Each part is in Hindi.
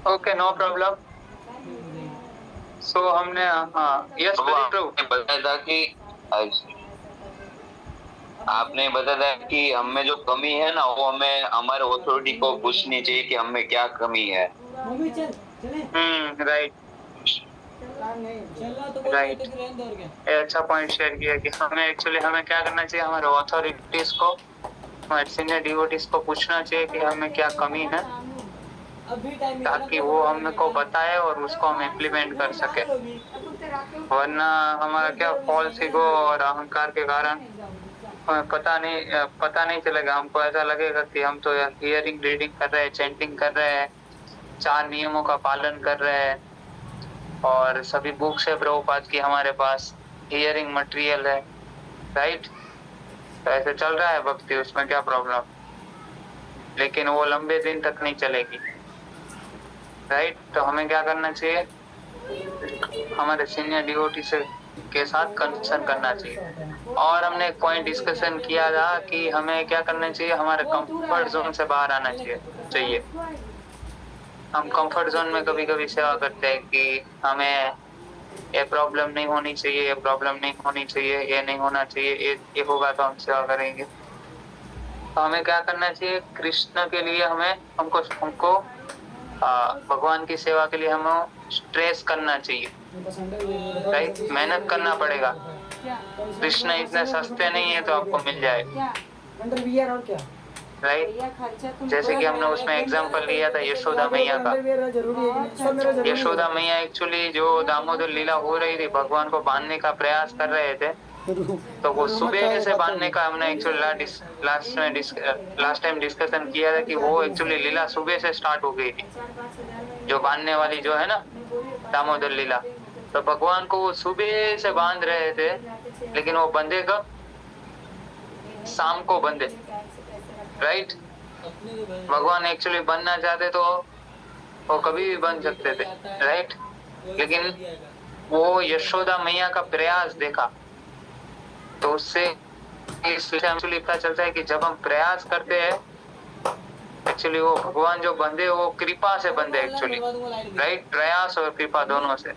Okay, no problem. सो हमने, हाँ, यस, वेरी ट्रू। बताया था कि आपने बताया था कि हमें जो कमी है ना, वो हमें हमारे अथॉरिटी को पूछनी चाहिए कि हमें क्या कमी है। राइट। राइट, ये अच्छा पॉइंट शेयर किया कि हमें क्या करना चाहिए, हमारे अथॉरिटीज को, हमारे सीनियर डिवोटीज को पूछना चाहिए कि हमें क्या कमी है, ताकि वो हमको बताए और उसको हम इम्प्लीमेंट कर सके। वरना हमारा क्या, फॉल्स ईगो और अहंकार के कारण हमें पता नहीं चलेगा। हमको ऐसा लगेगा कि हम तो हियरिंग रीडिंग कर रहे हैं, चैंटिंग कर रहे हैं, 4 नियमों का पालन कर रहे हैं, और सभी बुक्स है प्रभुपाद की हमारे पास, हियरिंग मटेरियल है। राइट, तो ऐसे चल रहा है भक्ति, उसमें क्या प्रॉब्लम। लेकिन वो लंबे दिन तक नहीं चलेगी। राइट, तो हमें क्या करना चाहिए, हमारे सीनियर डिवोटी से के साथ कंसर्न करना चाहिए। और हमने एक पॉइंट डिस्कशन किया था कि हमें क्या करना चाहिए, हमारे कंफर्ट जोन से बाहर आना चाहिए। हम कंफर्ट जोन में कभी कभी सेवा करते हैं कि हमें ये प्रॉब्लम नहीं होनी चाहिए, ये प्रॉब्लम नहीं होनी चाहिए, ये नहीं होना चाहिए, ये होगा तो हम सेवा करेंगे। तो हमें क्या करना चाहिए, कृष्ण के लिए हमको हमको भगवान की सेवा के लिए हमें स्ट्रेस करना चाहिए। राइट, मेहनत करना पड़ेगा। कृष्ण इतने सस्ते नहीं है तो आपको मिल जाए। राइट, जैसे कि हमने उसमें एग्जांपल लिया था यशोदा मैया का। यशोदा मैया एक्चुअली जो दामोदर लीला हो रही थी, भगवान को बांधने का प्रयास कर रहे थे, तो वो सुबह से बांधने का हमने एक्चुअली लास्ट टाइम डिस्कशन किया था कि वो एक्चुअली लीला सुबह से स्टार्ट हो गई थी, जो बांधने वाली जो है ना दामोदर लीला। तो भगवान को वो सुबह से बांध रहे थे, लेकिन वो बंधे कब, शाम को बंधे। राइट, भगवान एक्चुअली बनना चाहते तो वो कभी भी बन सकते थे। राइट, लेकिन वो यशोदा मैया का प्रयास देखा, तो उससे इस विषय में पता चलता है कि जब हम प्रयास करते हैं, एक्चुअली वो भगवान जो बंधे वो कृपा से बंधे एक्चुअली। राइट, प्रयास और कृपा दोनों से।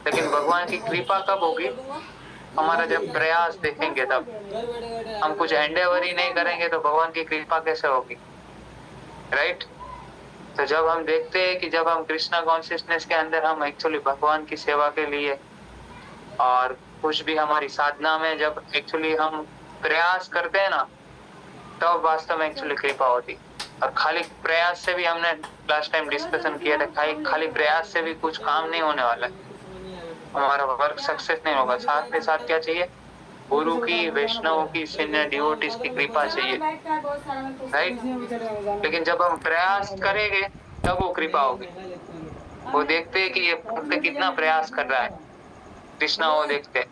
लेकिन भगवान की कृपा कब होगी, हमारा जब प्रयास देखेंगे तब। हम कुछ एंडेवर ही नहीं करेंगे तो भगवान की कृपा कैसे होगी। राइट, तो जब हम देखते हैं कि जब हम कृष्णा कॉन्शियसनेस के अंदर हम एक्चुअली भगवान की सेवा के लिए और कुछ भी हमारी साधना में जब एक्चुअली हम प्रयास करते हैं ना, तब वास्तव में एक्चुअली कृपा होती। और खाली प्रयास से भी हमने लास्ट टाइम डिस्कशन किया था, खाली प्रयास से भी कुछ काम नहीं होने वाला है, हमारा वर्क सक्सेस नहीं होगा। साथ में साथ क्या चाहिए, गुरु की, वैष्णव की, सीनियर डिवोटीज की कृपा चाहिए। राइट, लेकिन जब हम प्रयास करेंगे तब वो कृपा होगी। वो देखते हैं कि ये भक्त कितना प्रयास कर रहा है, कृष्णा वो देखते हैं।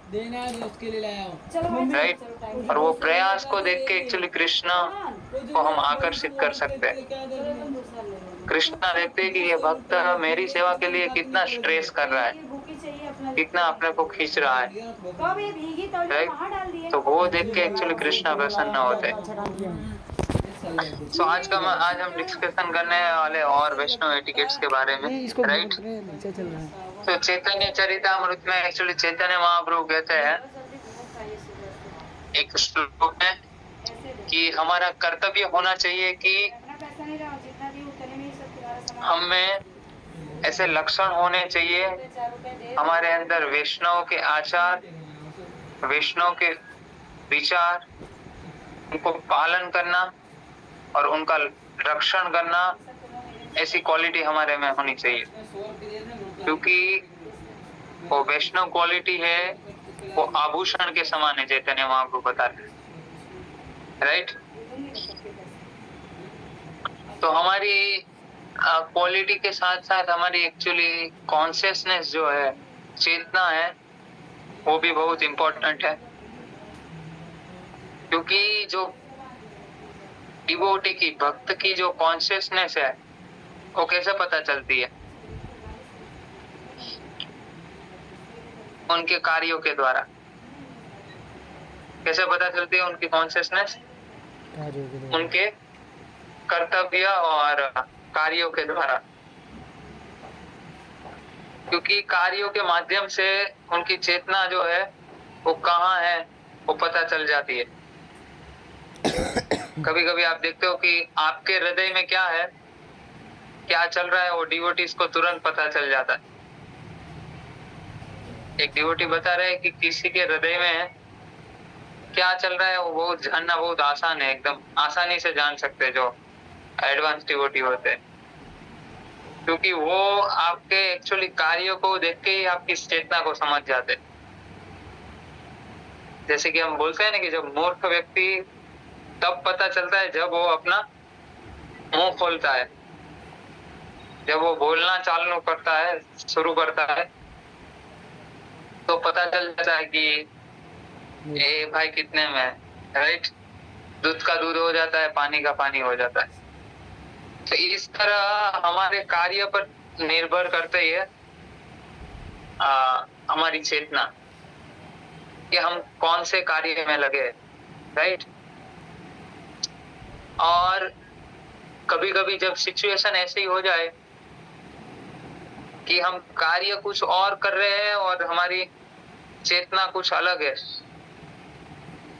राइट, और वो प्रयास को देख के एक्चुअली कृष्णा को हम आकर्षित कर सकते हैं। कृष्णा देखते हैं कि ये भक्त मेरी सेवा के लिए कितना स्ट्रेस कर रहा है, कितना अपने को खींच रहा है। राइट, तो वो देख के एक्चुअली कृष्णा प्रसन्न होते हैं। सो आज हम डिस्कशन करने वाले और वैष्णव एटिकेट्स के बारे में। राइट, तो चैतन्य चरितामृत में एक्चुअली चैतन्य महाप्रभु कहते हैं एक श्लोक में कि हमारा कर्तव्य होना चाहिए कि हमें ऐसे लक्षण होने चाहिए हमारे अंदर, वैष्णव के आचार, वैष्णव के विचार, उनको पालन करना और उनका रक्षण करना, ऐसी क्वालिटी हमारे में होनी चाहिए। क्योंकि वो वैष्णव क्वालिटी है, वो आभूषण के समान है, चैतन्य महाप्रभु बताते हैं। राइट, तो हमारी क्वालिटी के साथ साथ हमारी एक्चुअली कॉन्शियसनेस जो है, चेतना है, वो भी बहुत इंपॉर्टेंट है। क्योंकि जो डिवोटी की, भक्त की जो कॉन्शियसनेस है, वो कैसे पता चलती है, उनके कार्यों के द्वारा। कैसे पता चलती है उनकी कॉन्शियसनेस, उनके कर्तव्य और कार्यों के द्वारा। क्योंकि कार्यों के माध्यम से उनकी चेतना जो है वो कहाँ है वो पता चल जाती है। कभी कभी आप देखते हो कि आपके हृदय में क्या है, क्या चल रहा है, वो डिवोटीज को तुरंत पता चल जाता है। एक डिवोटी बता रहे हैं कि किसी के हृदय में क्या चल रहा है वो बहुत जानना बहुत आसान है, एकदम आसानी से जान सकते हैं जो एडवांस डिवोटी होते हैं, क्योंकि वो आपके एक्चुअली कार्यों को देख के ही आपकी चेतना को समझ जाते हैं। जैसे कि हम बोलते हैं ना कि जब मूर्ख व्यक्ति तब पता चलता है जब वो अपना मुंह खोलता है, जब वो बोलना चालू करता है, शुरू करता है, तो पता चल जाता है कि ए भाई कितने में है, राइट। दूध का दूध हो जाता है, पानी का पानी हो जाता है। तो इस तरह हमारे कार्य पर निर्भर करते ही है हमारी चेतना कि हम कौन से कार्य में लगे, राइट। और कभी कभी जब सिचुएशन ऐसी हो जाए कि हम कार्य कुछ और कर रहे हैं और हमारी चेतना कुछ अलग है,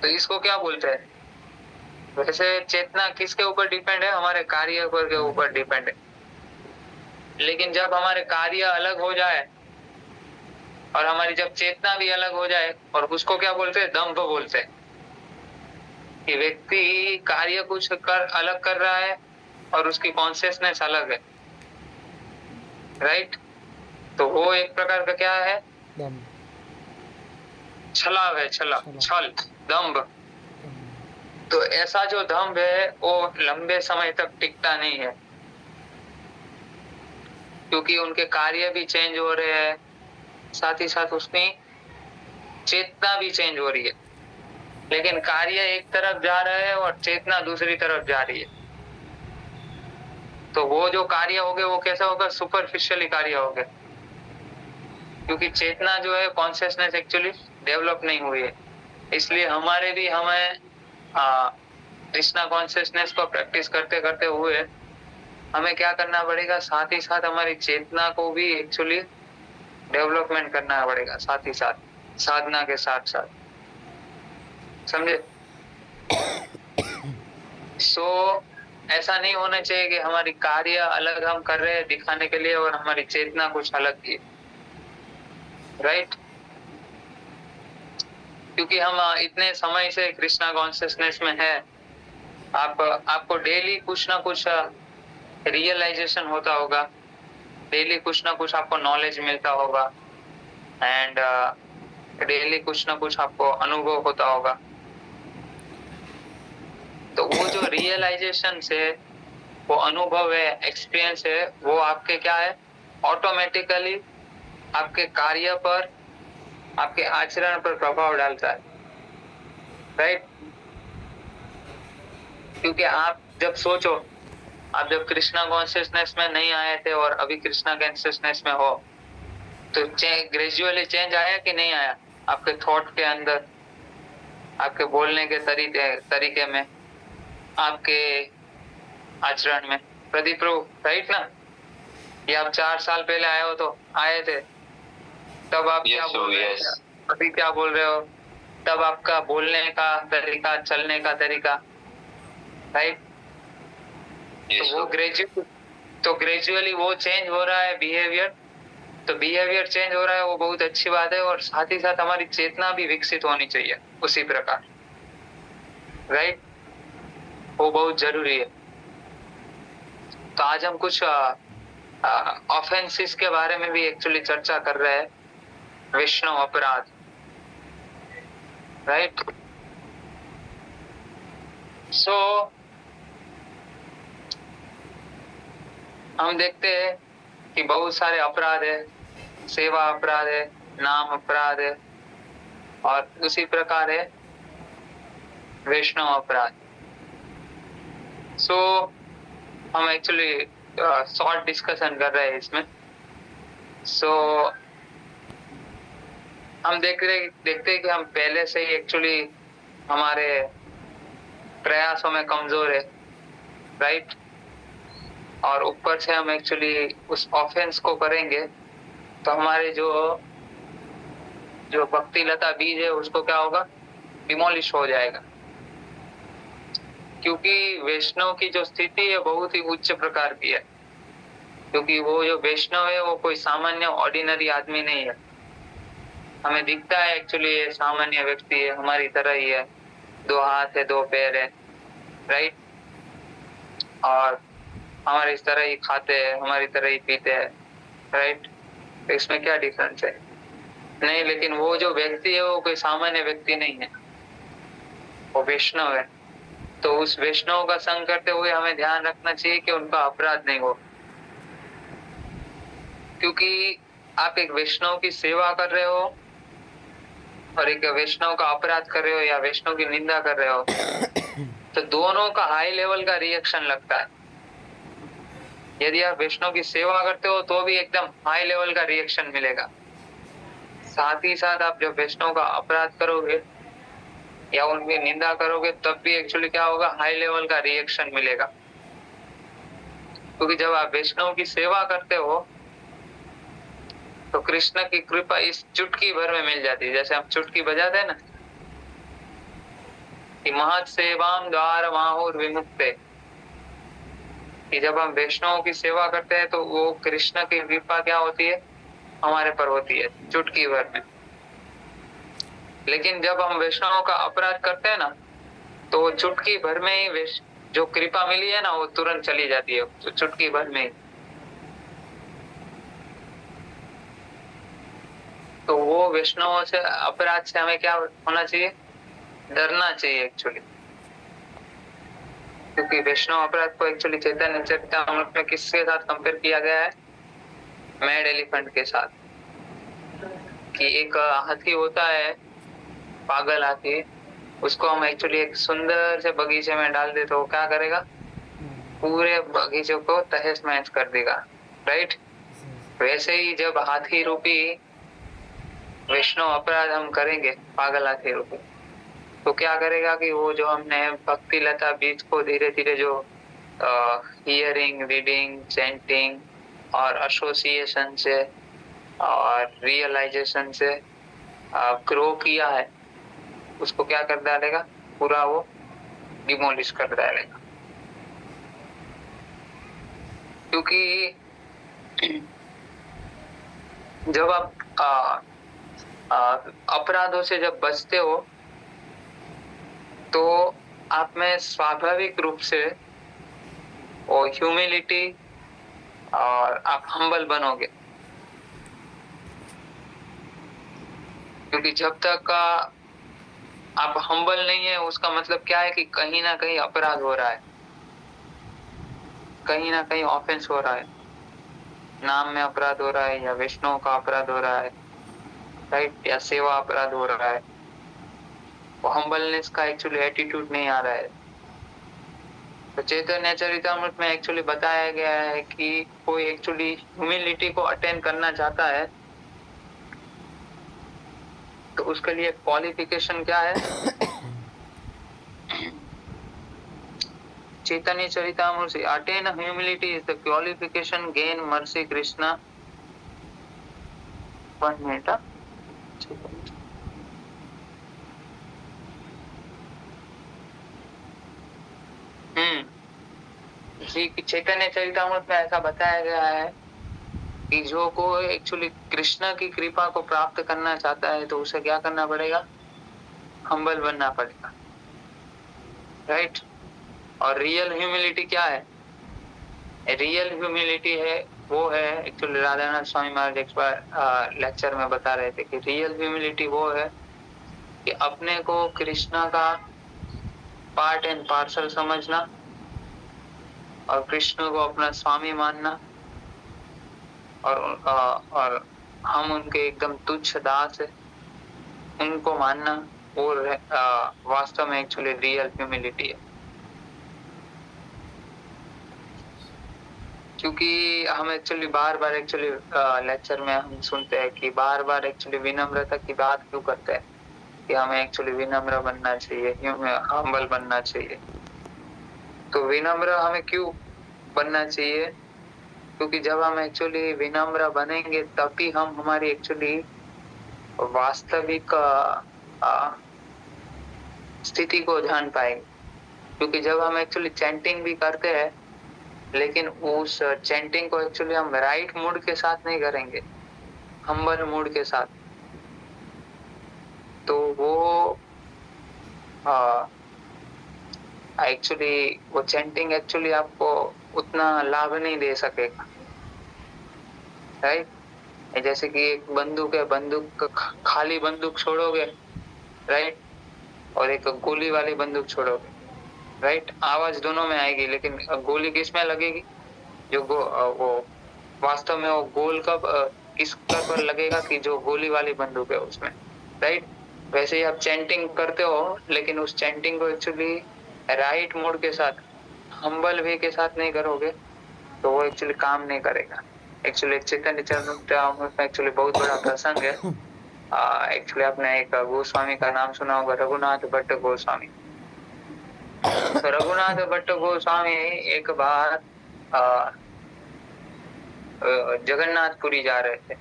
तो इसको क्या बोलते हैं? वैसे चेतना किसके ऊपर डिपेंड है? हमारे कार्य पर के ऊपर डिपेंड है। लेकिन जब हमारे कार्य अलग हो जाए और हमारी जब चेतना भी अलग हो जाए, और उसको क्या बोलते हैं? दंभ बोलते हैं। कि व्यक्ति कार्य कुछ अलग कर रहा है और उसकी कॉन्शियसनेस अलग है, राइट। तो वो एक प्रकार का क्या है? छलाव है, छल, दंभ। तो ऐसा जो दंभ है वो लंबे समय तक टिकता नहीं है, क्योंकि उनके कार्य भी चेंज हो रहे हैं, साथ ही साथ उसकी चेतना भी चेंज हो रही है। लेकिन कार्य एक तरफ जा रहा है और चेतना दूसरी तरफ जा रही है। तो वो जो कार्य हो गए वो कैसा होगा? सुपरफिशियली कार्य हो गए, क्योंकि चेतना जो है, कॉन्शियसनेस एक्चुअली डेवलप नहीं हुई है। इसलिए हमें कृष्णा कॉन्शियसनेस को प्रैक्टिस करते करते हुए हमें क्या करना पड़ेगा? साथ ही साथ हमारी चेतना को भी एक्चुअली डेवलपमेंट करना पड़ेगा, साथ ही साथ, साधना के साथ साथ, समझे? ऐसा नहीं होना चाहिए कि हमारी कार्य अलग हम कर रहे हैं दिखाने के लिए और हमारी चेतना कुछ अलग की, राइट। क्योंकि हम इतने समय से कृष्णा कॉन्शियसनेस में है, आपको डेली कुछ ना कुछ रियलाइजेशन होता होगा, डेली कुछ ना कुछ आपको नॉलेज मिलता होगा, एंड डेली कुछ ना कुछ आपको अनुभव होता होगा। तो वो जो रियलाइजेशन से, वो अनुभव है, एक्सपीरियंस है, वो आपके क्या है? ऑटोमेटिकली आपके कार्य पर, आपके आचरण पर प्रभाव डालता है, राइट। क्योंकि आप जब सोचो, आप जब कृष्णा कॉन्शियसनेस में नहीं आए थे और अभी कृष्णा कॉन्शियसनेस में हो, तो ग्रेजुअली चेंज आया कि नहीं आया? आपके थॉट के अंदर, आपके बोलने के तरीके में, आपके आचरण में। प्रदीप प्रभु, राइट ना? ये आप 4 साल पहले आए हो तो आए थे, तब आप क्या बोल रहे थे, अभी क्या बोल रहे हो, तब आपका बोलने का तरीका, चलने का तरीका, राइट। तो ग्रेजुअली वो चेंज हो रहा है बिहेवियर, तो बिहेवियर चेंज हो रहा है, वो बहुत अच्छी बात है। और साथ ही साथ हमारी चेतना भी विकसित होनी चाहिए उसी प्रकार, राइट। वो बहुत जरूरी है। तो आज हम कुछ ऑफेंसेस के बारे में भी एक्चुअली चर्चा कर रहे हैं, वैष्णव अपराध, राइट। हम देखते हैं कि बहुत सारे अपराध है, सेवा अपराध है, नाम अपराध है, और उसी प्रकार है वैष्णव अपराध। हम एक्चुअली शॉर्ट डिस्कशन कर रहे हैं इसमें। हम देखते हैं कि हम पहले से ही एक्चुअली हमारे प्रयासों में कमजोर है, राइट। और ऊपर से हम एक्चुअली उस ऑफेंस को करेंगे तो हमारे जो जो भक्ति लता बीज है उसको क्या होगा, डिमोलिश हो जाएगा। क्योंकि वैष्णव की जो स्थिति है बहुत ही उच्च प्रकार की है, क्योंकि वो जो वैष्णव है वो कोई सामान्य ऑर्डिनरी आदमी नहीं है। हमें दिखता है एक्चुअली ये सामान्य व्यक्ति है, हमारी तरह ही है, 2 हाथ है 2 पैर है, राइट, और हमारी तरह ही खाते हैं, हमारी तरह ही पीते हैं, राइट। तो इसमें क्या डिफरेंस है? नहीं, लेकिन वो जो व्यक्ति है वो कोई सामान्य व्यक्ति नहीं है, वो वैष्णव है। तो उस वैष्णव का संग करते हुए हमें ध्यान रखना चाहिए कि उनका अपराध नहीं हो, क्योंकि आप एक वैष्णव की सेवा कर रहे हो और एक वैष्णव का अपराध कर रहे हो या वैष्णव की निंदा कर रहे हो, तो दोनों का हाई लेवल का रिएक्शन लगता है। यदि आप वैष्णव की सेवा करते हो तो भी एकदम हाई लेवल का रिएक्शन मिलेगा, साथ ही साथ आप जब वैष्णव का अपराध करोगे या उनकी निंदा करोगे तब भी एक्चुअली क्या होगा, हाई लेवल का रिएक्शन मिलेगा। क्योंकि जब आप वैष्णव की सेवा करते हो तो कृष्ण की कृपा इस चुटकी भर में मिल जाती है। जैसे हम चुटकी बजाते हैं ना कि महत् सेवाम द्वार माहुर विमुक्ते, कि जब हम वैष्णव की सेवा करते हैं तो वो कृष्ण की कृपा क्या होती है, हमारे पर होती है चुटकी भर में। लेकिन जब हम वैष्णव का अपराध करते हैं ना तो वो चुटकी भर में ही जो कृपा मिली है ना वो तुरंत चली जाती है, तो चुटकी भर में। तो वो वैष्णव से अपराध से हमें क्या होना चाहिए, डरना चाहिए एक्चुअली। क्योंकि वैष्णव अपराध को एक्चुअली चैतन्य चरितामृत में किसके साथ कंपेयर किया गया है, मैड एलिफेंट के साथ। कि एक हाथी होता है, पागल हाथी, उसको हम एक्चुअली एक सुंदर से बगीचे में डाल दे तो वो क्या करेगा, पूरे बगीचे को तहस नहस कर देगा, राइट। वैसे ही जब हाथी रूपी वैष्णव अपराध हम करेंगे, पागल हाथी रूपी, तो क्या करेगा कि वो जो हमने भक्ति लता बीज को धीरे धीरे जो हियरिंग, रीडिंग, चैंटिंग और एसोसिएशन से और रियलाइजेशन से ग्रो किया है, उसको क्या कर डालेगा, पूरा वो डिमोलिश कर डालेगा। क्योंकि जब आप अपराधों से जब बचते हो तो आप में स्वाभाविक रूप से वो ह्यूमिलिटी और आप हम्बल बनोगे। क्योंकि जब तक आप हम्बल नहीं है उसका मतलब क्या है कि कहीं ना कहीं अपराध हो रहा है, कहीं ना कहीं ऑफेंस हो रहा है, नाम में अपराध हो रहा है या वैष्णव का अपराध हो रहा है, राइट, या सेवा अपराध हो रहा है। वो हम्बलनेस का एक्चुअली एटीट्यूड नहीं आ रहा है। तो चैतन्य चरितामृत में एक्चुअली बताया गया है कि कोई एक्चुअली ह्यूमिलिटी को अटेन करना चाहता है तो उसके लिए क्वालिफिकेशन क्या है, चैतन्य चरितामृत से attain humility is the qualification gain mercy Krishna. 1 minute. Chaitanya Charitamrita में ऐसा बताया गया है कि जो कोई एक्चुअली कृष्ण की कृपा को प्राप्त करना चाहता है तो उसे क्या करना पड़ेगा, हम्बल बनना पड़ेगा, राइट। और रियल ह्यूमिलिटी क्या है, रियल ह्यूमिलिटी है वो है एक्चुअली राधानाथ स्वामी महाराज एक बार लेक्चर में बता रहे थे कि रियल ह्यूमिलिटी वो है कि अपने को कृष्णा का पार्ट एंड पार्सल समझना और कृष्ण को अपना स्वामी मानना और हम उनके एकदम तुच्छ दास है उनको मानना, और वास्तव में एक्चुअली रियल ह्यूमिलिटी है। क्योंकि हम एक्चुअली बार बार एक्चुअली लेक्चर में हम सुनते हैं कि बार बार एक्चुअली विनम्रता की बात क्यों करते हैं कि हमें एक्चुअली विनम्र बनना चाहिए, हम्बल बनना चाहिए। तो विनम्र हमें क्यों बनना चाहिए, क्योंकि जब हम एक्चुअली विनम्र बनेंगे तभी हम हमारी एक्चुअली वास्तविक स्थिति को जान पाएंगे। क्योंकि जब हम एक्चुअली चैंटिंग भी करते हैं लेकिन उस चैंटिंग को एक्चुअली हम राइट मूड के साथ नहीं करेंगे, हम्बल मूड के साथ, तो वो एक्चुअली वो चैंटिंग एक्चुअली आपको उतना लाभ नहीं दे सकेगा, राइट। जैसे कि एक बंदूक है, खाली बंदूक छोड़ोगे, राइट, और एक गोली वाली बंदूक छोड़ोगे, राइट, आवाज दोनों में आएगी, लेकिन गोली किस में लगेगी? जो वो वास्तव में वो गोल कब किस पर लगेगा कि जो गोली वाली बंदूक है उसमें, राइट। वैसे ही आप चैंटिंग करते हो लेकिन उस चैंटिंग को एक्चुअली राइट मूड के साथ, हम्बल वे के साथ नहीं करोगे तो वो एक्चुअली काम नहीं करेगा। एक्चुअली चैतन्य चरितामृत में एक्चुअली बहुत बड़ा प्रसंग है। एक्चुअली आपने एक गोस्वामी का नाम सुना होगा, रघुनाथ भट्ट गोस्वामी। तो रघुनाथ भट्ट गोस्वामी एक बार जगन्नाथपुरी जा रहे थे।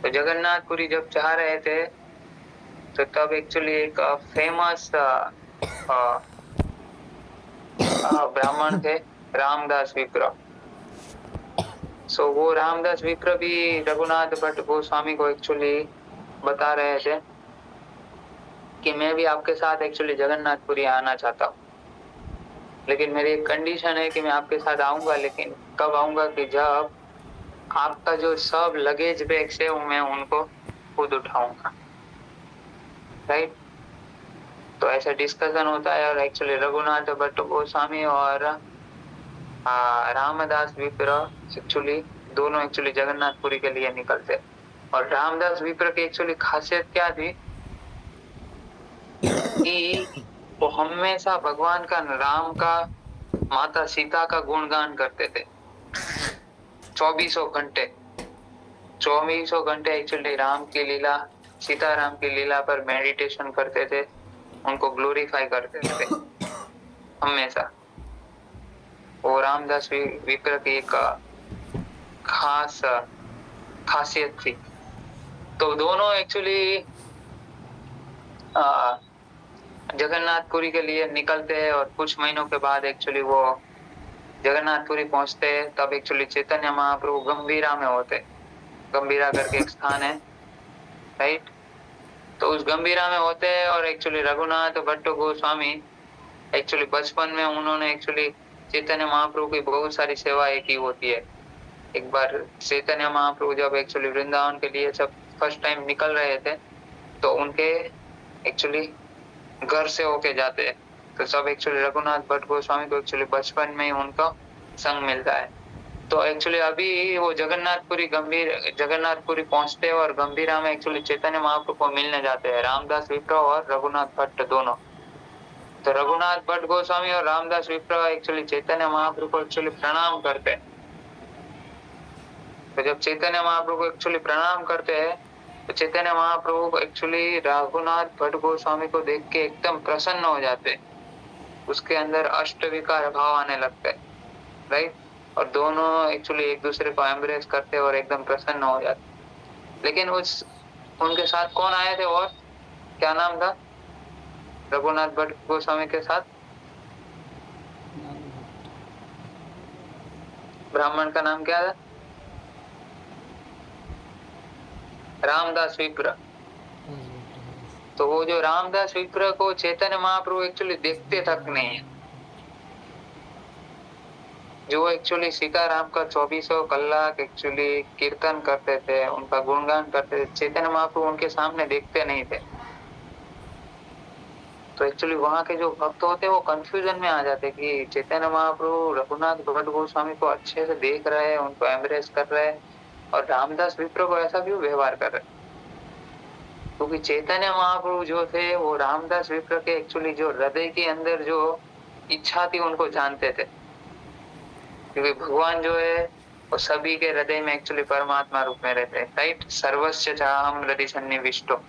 तो जगन्नाथपुरी जब जा रहे थे तो तब एक्चुअली एक फेमस ब्राह्मण थे, रामदास विप्र। सो वो रामदास विप्र भी रघुनाथ भट्ट गोस्वामी को एक्चुअली बता रहे थे कि मैं भी आपके साथ एक्चुअली जगन्नाथपुरी आना चाहता हूँ, लेकिन मेरी एक कंडीशन है कि मैं आपके साथ आऊंगा, लेकिन कब आऊंगा कि जब आपका जो सब लगेज बैग्स है मैं उनको खुद उठाऊंगा, राइट। तो ऐसा डिस्कशन होता है और एक्चुअली रघुनाथ भट्ट गोस्वामी और रामदास विप्र एक्चुअली दोनों एक्चुअली जगन्नाथपुरी के लिए निकलते। और रामदास विप्र की एक्चुअली खासियत क्या थी कि वो हमेशा भगवान का, राम का, माता सीता का गुणगान करते थे 24 घंटे एक्चुअली राम की लीला, सीताराम की लीला पर मेडिटेशन करते थे, उनको ग्लोरीफाई करते थे हमेशा। वो रामदास विप्र की एक खास खासियत थी। तो दोनों एक्चुअली जगन्नाथपुरी के लिए निकलते हैं और कुछ महीनों के बाद एक्चुअली वो जगन्नाथपुरी पहुंचते हैं। तब एक्चुअली चैतन्य महाप्रभु गंभीरा में होते, गंभीरा करके एक स्थान है, राइट। तो उस गंभीरा में होते हैं और एक्चुअली रघुनाथ भट्ट गोस्वामी एक्चुअली बचपन में उन्होंने एक्चुअली चैतन्य महाप्रभु की बहुत सारी सेवाएं की होती है। एक बार चैतन्य महाप्रभु जब एक्चुअली वृंदावन के लिए सब फर्स्ट टाइम निकल रहे थे तो उनके एक्चुअली घर से होके जाते हैं, तो सब एक्चुअली रघुनाथ भट्ट गोस्वामी को एक्चुअली बचपन में ही उनका संग मिलता है। तो एक्चुअली अभी वो जगन्नाथपुरी पहुंचते हैं और गंभीरा में एक्चुअली चैतन्य महाप्रभु को मिलने जाते हैं, रामदास विप्र और रघुनाथ भट्ट दोनों। तो रघुनाथ भट्ट गोस्वामी और रामदास विप्र एक्चुअली चैतन्य महाप्रभु को एक्चुअली प्रणाम करते हैं। तो जब चैतन्य महाप्रभु को एक्चुअली प्रणाम करते हैं तो चैतन्य महाप्रभु एक्चुअली रघुनाथ भट्ट गोस्वामी को देख के एकदम प्रसन्न हो जाते हैं, उसके अंदर अष्टविकार भाव आने लगते हैं, राइट। और दोनों एक्चुअली एक दूसरे को एम्ब्रेस करते और एकदम प्रसन्न हो जाते। लेकिन उनके साथ कौन आए थे और क्या नाम था रघुनाथ भट्ट गोस्वामी के साथ? ब्राह्मण का नाम क्या था? रामदास विप्र। तो वो जो रामदास विप्र को चैतन्य महाप्रभु एक्चुअली देखते तक नहीं है, जो एक्चुअली सीताराम का 24 कलाक एक्चुअली कीर्तन करते थे, उनका गुणगान करते थे, चैतन्य महाप्रभु उनके सामने देखते नहीं थे। तो एक्चुअली वहां के जो भक्त होते वो कंफ्यूजन में आ जाते कि चैतन्य महाप्रभु रघुनाथ भट्ट गोस्वामी को अच्छे से देख रहे हैं, उनको एम्ब्रेस कर रहे हैं, और रामदास विप्र को ऐसा क्यों व्यवहार कर रहे हैं? क्योंकि चैतन्य महाप्रभु जो थे वो रामदास विप्र के एक्चुअली जो हृदय के अंदर जो इच्छा थी उनको जानते थे, क्योंकि भगवान जो है वो सभी के हृदय में एक्चुअली परमात्मा रूप में रहते हैं, राइट। सर्वस्य चाहम हृदय सन्निविष्टो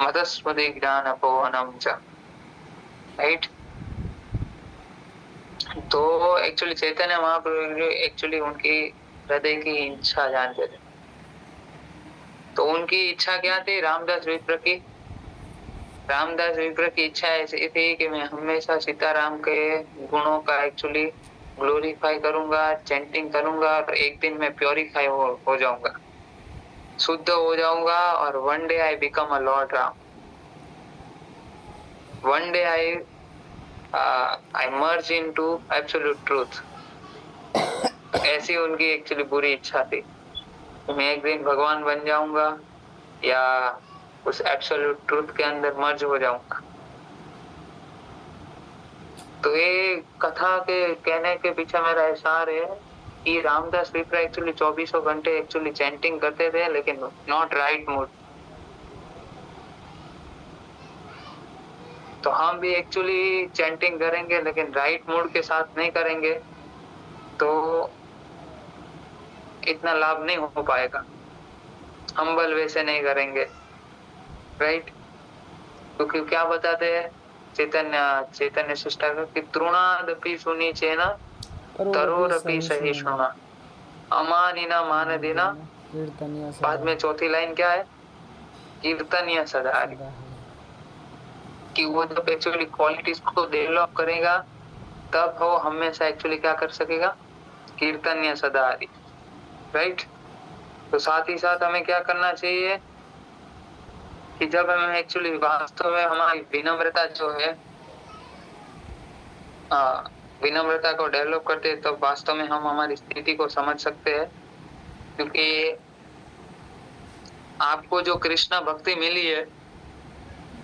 मदस्मृति ज्ञान अपोहनम च, राइट। तो एक्चुअली चैतन्य महाप्रभु एक्चुअली उनकी हृदय की इच्छा जानते थे। तो उनकी इच्छा क्या थी? रामदास विप्र की इच्छा ऐसी थी कि मैं हमेशा सीताराम के गुणों का एक्चुअली ग्लोरीफाई करूंगा, चैंटिंग करूंगा और एक दिन मैं प्योरीफाई हो जाऊंगा, शुद्ध हो जाऊंगा और one day I become a Lord Ram, one day I merge into absolute truth. ऐसी उनकी एक्चुअली बुरी इच्छा थी। मैं एक दिन भगवान बन जाऊंगा या उस एब्सोल्यूट ट्रूथ के अंदर मर्ज हो जाऊंगा। तो ये कथा के कहने के पीछे मेरा इशार है कि रामदास विप्र एक्चुअली 24 घंटे एक्चुअली चैंटिंग करते थे, लेकिन नॉट राइट मूड। तो हम भी एक्चुअली चैंटिंग करेंगे लेकिन राइट मूड के साथ नहीं करेंगे तो इतना लाभ नहीं हो पाएगा। हम्बल वैसे नहीं करेंगे, राइट? क्योंकि क्या बताते हैं चैतन्य शिष्टाचार की तृणादपि सुनी चेना तरोरपि सहिष्णुना अमानिना मानदिना। बाद में चौथी लाइन क्या है? कीर्तनीय सदाहरि। कि वो जब एक्चुअली क्वालिटीज को डेवलप करेगा तब वो हमेशा एक्चुअली क्या कर सकेगा? कीर्तनीय सदाहरि, राइट? तो साथ ही साथ हमें क्या करना चाहिए कि जब हम एक्चुअली वास्तव में हमारी विनम्रता जो है, विनम्रता को डेवलप करते हैं तो वास्तव में हम हमारी स्थिति को समझ सकते हैं। क्योंकि आपको जो कृष्ण भक्ति मिली है,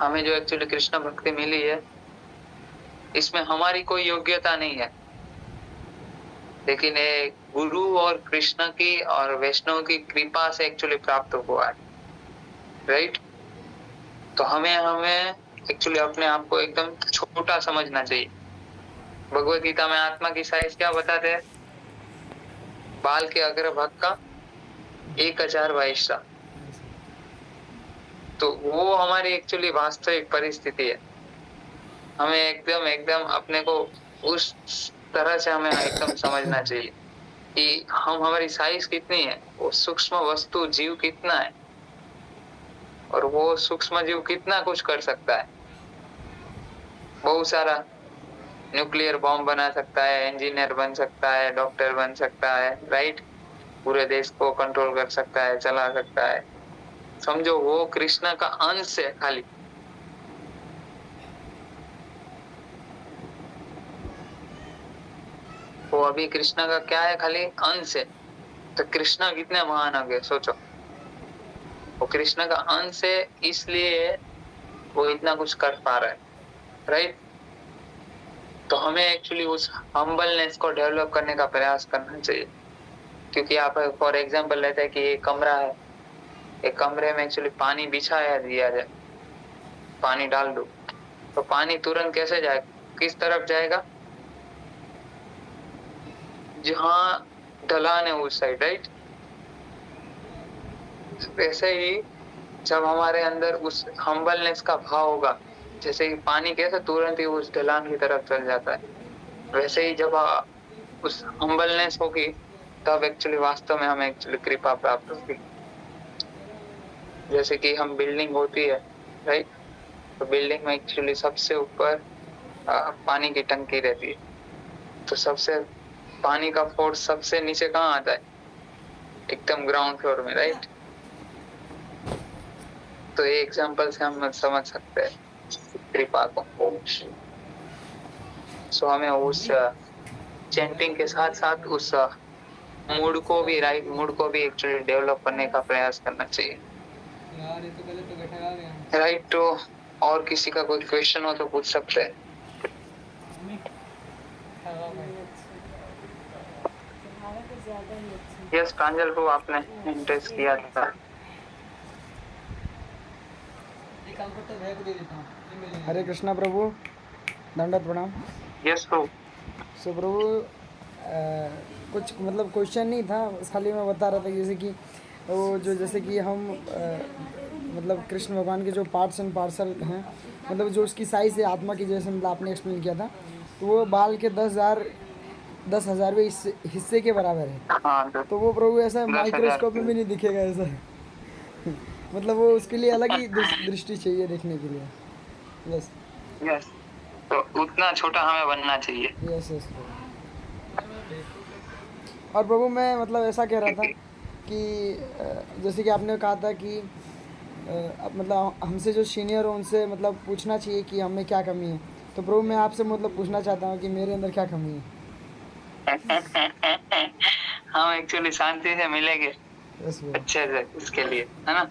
हमें जो एक्चुअली कृष्ण भक्ति मिली है, इसमें हमारी कोई योग्यता नहीं है, लेकिन ये गुरु और कृष्ण की और वैष्णव की कृपा से एक्चुअली प्राप्त हुआ है, राइट? तो हमें एक्चुअली अपने आप को एकदम छोटा समझना चाहिए। भगवत गीता में आत्मा की साइज क्या बताते हैं? बाल के अग्रभाग का 1000 वाइश्रा। तो वो हमारी एक्चुअली वास्तविक परिस्थिति है। हमें एकदम अपने को उस तरह से हमें एकदम समझना चाहिए कि हम हमारी साइज कितनी है, वो सूक्ष्म वस्तु जीव कितना है और वो सूक्ष्म जीव कितना कुछ कर सकता है। बहुत सारा न्यूक्लियर बॉम्ब बना सकता है, इंजीनियर बन सकता है, डॉक्टर बन सकता है, राइट? पूरे देश को कंट्रोल कर सकता है, चला सकता है। समझो वो कृष्ण का अंश है खाली। वो अभी कृष्ण का क्या है? खाली अंश है। तो कृष्ण कितने महान हो गए सोचो। वो कृष्ण का अंश है, इसलिए वो इतना कुछ कर पा रहा है, राइट? तो हमें एक्चुअली उस हम्बलनेस को डेवलप करने का प्रयास करना चाहिए। क्योंकि आप फॉर एग्जांपल लेते हैं कि ये कमरा है, एक कमरे में एक्चुअली पानी बिछाया दिया जाए, पानी डाल दो, तो पानी तुरंत कैसे जाएगा? किस तरफ जाएगा? जहाँ ढलान है उस साइड, राइट? वैसे ही जब हमारे अंदर उस हम्बलनेस का भाव होगा, जैसे ही पानी कैसे तुरंत ही उस ढलान की तरफ चल जाता है, वैसे ही जब उस हम्बलनेस होगी तब एक्चुअली वास्तव में हमें एक्चुअली कृपा प्राप्त होगी। जैसे कि हम बिल्डिंग होती है, राइट? तो बिल्डिंग में एक्चुअली सबसे ऊपर पानी की टंकी रहती है। तो सबसे पानी का फोर्स सबसे नीचे कहाँ आता है? एकदम ग्राउंड फ्लोर में, राइट? तो ये एग्जांपल से हम समझ सकते हैं कृपा को। सो हमें उस चैंटिंग के साथ साथ उस मूड को भी, राइट मूड को भी एक्चुअली डेवलप करने का प्रयास करना चाहिए, राइट? तो और किसी का कोई क्वेश्चन हो तो पूछ सकते हैं। यस प्रांजल को आपने इंटरेस्ट किया था। हरे कृष्णा प्रभु, दंडवत प्रणाम। यस प्रभु। सो प्रभु कुछ मतलब क्वेश्चन नहीं था, खाली मैं बता रहा था कि जैसे कि वो जो जैसे कि हम मतलब कृष्ण भगवान के जो पार्ट्स एंड पार्सल हैं, मतलब जो उसकी साइज़ है आत्मा की, जैसे मतलब आपने एक्सप्लेन किया था, तो वो बाल के 10,000वें हिस्से के बराबर है। हाँ तो वो प्रभु ऐसा 10,000 माइक्रोस्कोप में भी नहीं दिखेगा ऐसा। मतलब वो उसके लिए अलग ही दृष्टि चाहिए देखने के लिए। बस। यस, तो उतना छोटा हमें बनना चाहिए। यस यस प्रभु। और प्रभु मैं मतलब ऐसा कह रहा था कि जैसे कि आपने कहा था कि मतलब हमसे जो सीनियर हो उनसे मतलब पूछना चाहिए कि हमें क्या कमी है। तो प्रभु मैं आपसे मतलब पूछना चाहता हूँ कि मेरे अंदर क्या कमी है। हम एक्चुअली शांति से मिलेंगे यस प्रभु। अच्छे से, इसके लिए है ना।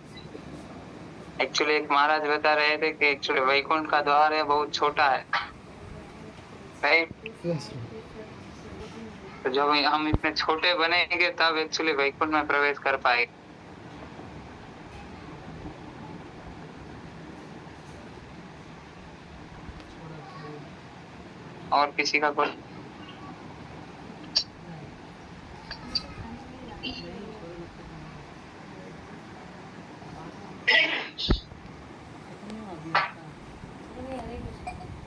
एक्चुअली एक महाराज बता रहे थे कि एक्चुअली वैकुंठ का द्वार है बहुत छोटा है, राइट। यस प्रभु। तो जब हम इतने छोटे बनेंगे तब एक्चुअली वैकुंठ में प्रवेश कर पाएंगे। और किसी का कोई